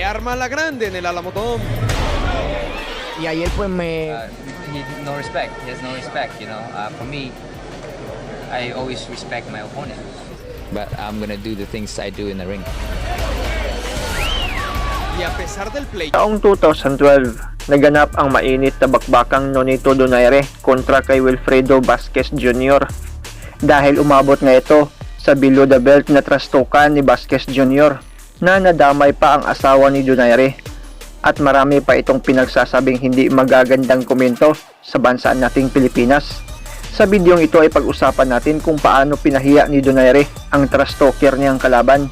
arma la grande en el Alamodome. Y ayer pues No respect. He has no respect, you know. For me, I always respect my opponent. But I'm gonna do the things I do in the ring. Y a pesar del play, Taong 2012, naganap ang mainit na bakbakang Nonito Donaire kontra kay Wilfredo Vasquez Jr. Dahil umabot nga ito sa below the belt na trastukan ni Vasquez Jr. na nadamay pa ang asawa ni Donaire. At marami pa itong pinagsasabing hindi magagandang komento sa bansa nating Pilipinas. Sa bidyong ito ay pag-usapan natin kung paano pinahiya ni Donaire ang trash-talker niyang kalaban.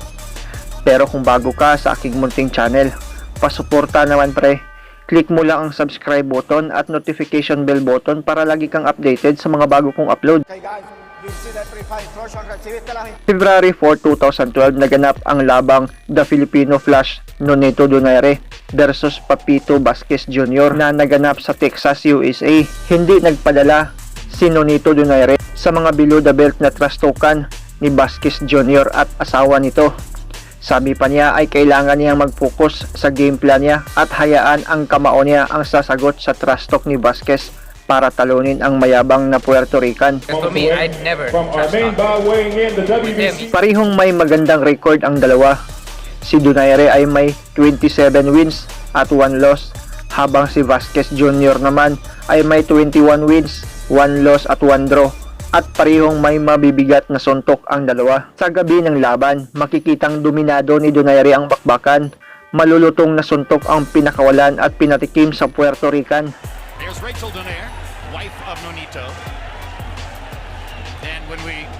Pero kung bago ka sa aking munting channel, pasuporta naman pre. Click mo lang ang subscribe button at notification bell button para lagi kang updated sa mga bago kong upload. February 4, 2012, naganap ang labang The Filipino Flash Nonito Donaire versus Papito Vasquez Jr. na naganap sa Texas, USA. Hindi nagpadala si Nonito Donaire sa mga below the belt na trastukan ni Vasquez Jr. at asawa nito. Sabi pa niya ay kailangan niyang mag-focus sa game plan niya at hayaan ang kamao niya ang sasagot sa trash talk ni Vasquez para talunin ang mayabang na Puerto Rican. For me, I'd never trash talk. Parihong may magandang record ang dalawa. Si Donaire ay may 27 wins at 1 loss, habang si Vasquez Jr. naman ay may 21 wins, 1 loss at 1 draw. At parihong may mabibigat na suntok ang dalawa. Sa gabi ng laban, makikitang dominado ni Donaire ang bakbakan. Malulutong na suntok ang pinakawalan at pinatikim sa Puerto Rican. There's Rachel Donaire, wife of Nonito. And when we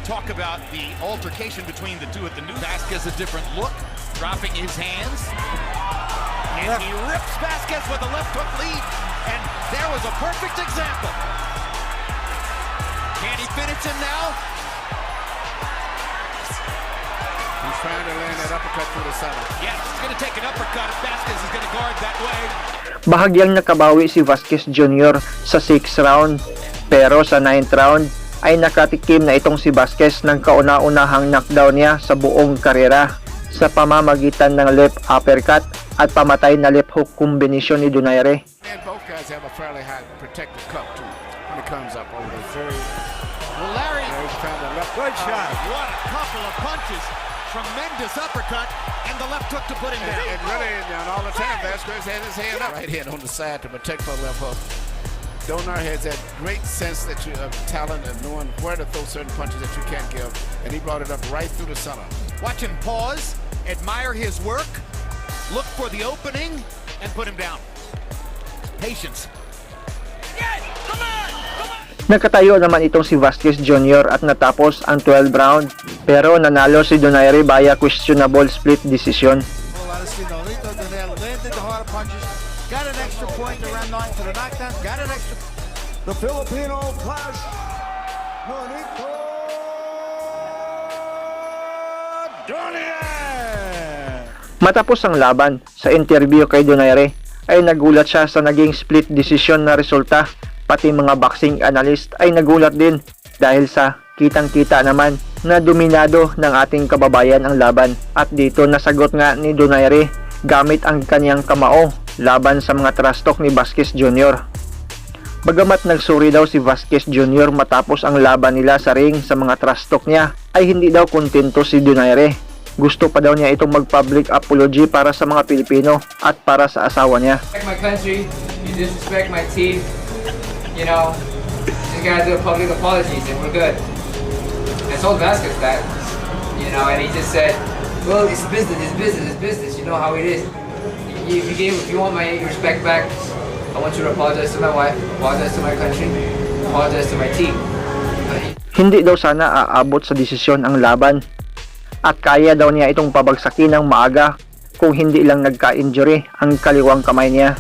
talk about the altercation between the two at the new, Vasquez a different look, dropping his hands. And he rips Vasquez with a left hook lead. And there was a perfect example. Can he finish him now? He's trying to land that uppercut through the center. Yes, he's going to take an uppercut. Vasquez is going to guard that way. Bahagyang nakabawi si Vasquez Jr. sa 6th round, pero sa 9th round ay nakatikim na itong si Vasquez ng kauna-unahang knockdown niya sa buong karera sa pamamagitan ng left uppercut at pamatay na left hook combination ni Donaire. And both guys have a fairly high protective cup too when it comes up over the very. Well, Larry, good shot. What a couple of punches. Tremendous uppercut and the left hook to put him down. And really, down all the time, Vasquez had his hand up. Right hand on the side to protect for the left hook. Donaire has that great sense that you have talent and knowing where to throw certain punches that you can't give, and he brought it up right through the center. Watch him pause, admire his work, look for the opening, and put him down. Patience. Yes! Come on! Nakatayo naman itong si Vasquez Jr. at natapos ang 12th round, pero nanalo si Donaire via questionable split decision. Got an extra point to round 9 for the knockdown. Got an extra. The Filipino Flash, Nonito Donaire. Matapos ang laban, sa interview kay Donaire, ay nagulat siya sa naging split decision na resulta. Pati mga boxing analyst ay nagulat din dahil sa kitang-kita naman na dominado ng ating kababayan ang laban. At dito nasagot nga ni Donaire gamit ang kanyang kamao laban sa mga trash talk ni Vasquez Jr. Bagamat nagsuri daw si Vasquez Jr. matapos ang laban nila sa ring sa mga trash talk niya, ay hindi daw kontento si Donaire. Gusto pa daw niya itong mag-public apology para sa mga Pilipino at para sa asawa niya. My country, you disrespect my team. You know, just gotta do a public apologies and we're good. I told Vasquez that, you know, and he just said, well, it's business, it's business, it's business. You know how it is. If you want my respect back, I want you to apologize to my wife, apologize to my country, apologize to my team. Hindi daw sana aabot sa desisyon ang laban at kaya daw niya itong pabagsakin ng maaga kung hindi lang nagka-injury ang kaliwang kamay niya.